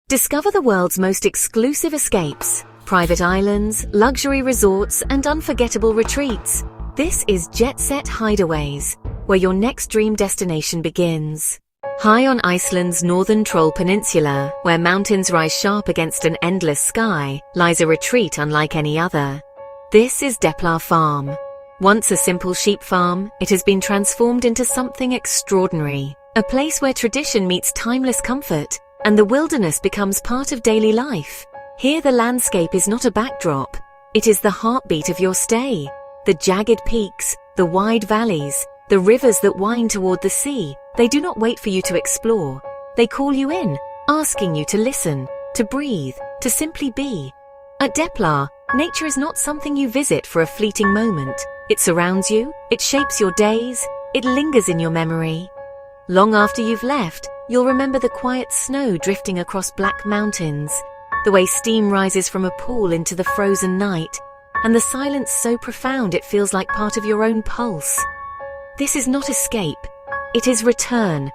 Discover the world's most exclusive escapes, private islands, luxury resorts, and unforgettable retreats. This is JetSet Hideaways, where your next dream destination begins. High on Iceland's northern Troll Peninsula, where mountains rise sharp against an endless sky, lies a retreat unlike any other. This is Deplar Farm. Once a simple sheep farm, it has been transformed into something extraordinary. A place where tradition meets timeless comfort, and the wilderness becomes part of daily life. Here the landscape is not a backdrop. It is the heartbeat of your stay. The jagged peaks, the wide valleys, the rivers that wind toward the sea, they do not wait for you to explore. They call you in, asking you to listen, to breathe, to simply be. At Deplar, nature is not something you visit for a fleeting moment. It surrounds you, it shapes your days, it lingers in your memory. Long after you've left, you'll remember the quiet snow drifting across black mountains, the way steam rises from a pool into the frozen night, and the silence so profound it feels like part of your own pulse. This is not escape. It is return.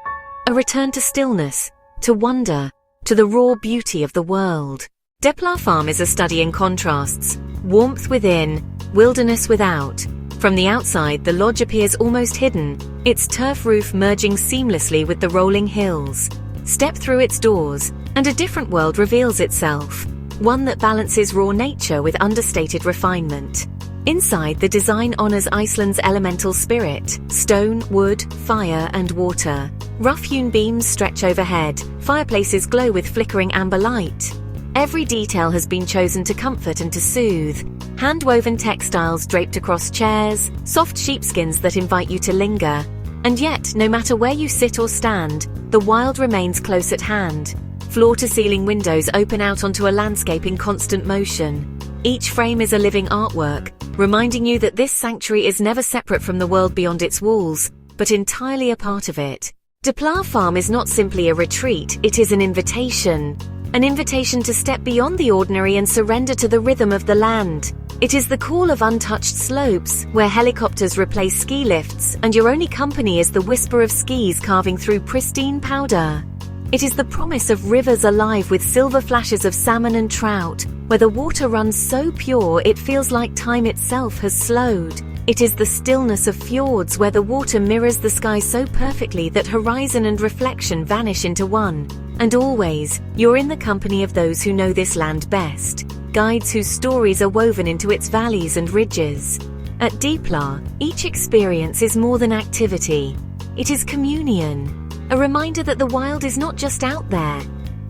A return to stillness, to wonder, to the raw beauty of the world. Deplar Farm is a study in contrasts. Warmth within, wilderness without. From the outside, the lodge appears almost hidden, its turf roof merging seamlessly with the rolling hills. Step through its doors, and a different world reveals itself, one that balances raw nature with understated refinement. Inside, the design honors Iceland's elemental spirit: stone, wood, fire, and water. Rough-hewn beams stretch overhead, fireplaces glow with flickering amber light. Every detail has been chosen to comfort and to soothe. Hand-woven textiles draped across chairs, soft sheepskins that invite you to linger. And yet, no matter where you sit or stand, the wild remains close at hand. Floor-to-ceiling windows open out onto a landscape in constant motion. Each frame is a living artwork, reminding you that this sanctuary is never separate from the world beyond its walls, but entirely a part of it. Deplar Farm is not simply a retreat, it is an invitation. An invitation to step beyond the ordinary and surrender to the rhythm of the land. It is the call of untouched slopes, where helicopters replace ski lifts, and your only company is the whisper of skis carving through pristine powder. It is the promise of rivers alive with silver flashes of salmon and trout, where the water runs so pure it feels like time itself has slowed. It is the stillness of fjords, where the water mirrors the sky so perfectly that horizon and reflection vanish into one. And always, you're in the company of those who know this land best, guides whose stories are woven into its valleys and ridges. At Deplar, each experience is more than activity. It is communion, a reminder that the wild is not just out there.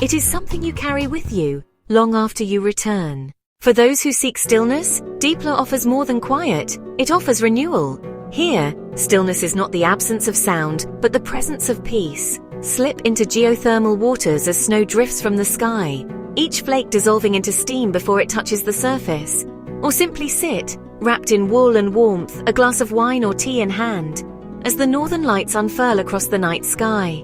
It is something you carry with you, long after you return. For those who seek stillness, Deplar offers more than quiet, it offers renewal. Here, stillness is not the absence of sound, but the presence of peace. Slip into geothermal waters as snow drifts from the sky, each flake dissolving into steam before it touches the surface. Or simply sit, wrapped in wool and warmth, a glass of wine or tea in hand, as the northern lights unfurl across the night sky.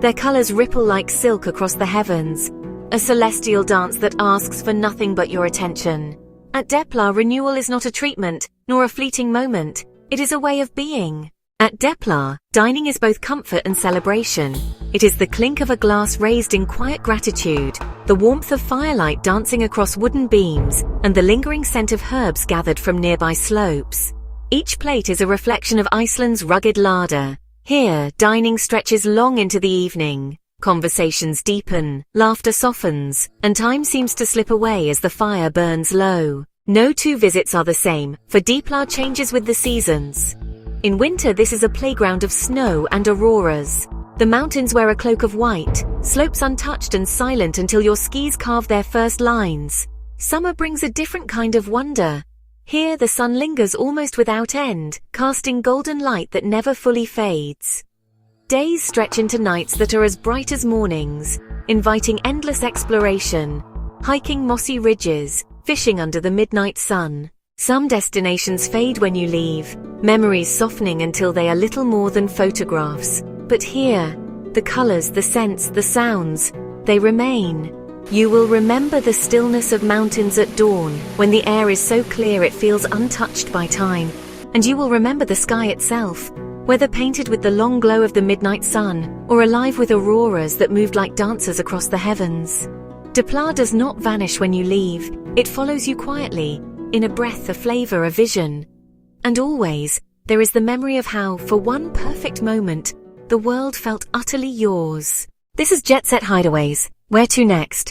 Their colors ripple like silk across the heavens, a celestial dance that asks for nothing but your attention. At Deplar, renewal is not a treatment, nor a fleeting moment. It is a way of being. At Deplar, dining is both comfort and celebration. It is the clink of a glass raised in quiet gratitude, the warmth of firelight dancing across wooden beams, and the lingering scent of herbs gathered from nearby slopes. Each plate is a reflection of Iceland's rugged larder. Here, dining stretches long into the evening. Conversations deepen, laughter softens, and time seems to slip away as the fire burns low. No two visits are the same, for Deplar changes with the seasons. In winter, this is a playground of snow and auroras. The mountains wear a cloak of white, slopes untouched and silent until your skis carve their first lines. Summer brings a different kind of wonder. Here, the sun lingers almost without end, casting golden light that never fully fades. Days stretch into nights that are as bright as mornings, inviting endless exploration, hiking mossy ridges, fishing under the midnight sun. Some destinations fade when you leave, memories softening until they are little more than photographs. But here, the colors, the scents, the sounds, they remain. You will remember the stillness of mountains at dawn, when the air is so clear it feels untouched by time. And you will remember the sky itself, whether painted with the long glow of the midnight sun, or alive with auroras that moved like dancers across the heavens. Deplar does not vanish when you leave. It follows you quietly, in a breath, a flavor, a vision. And always, there is the memory of how, for one perfect moment, the world felt utterly yours. This is JetSet Hideaways. Where to next?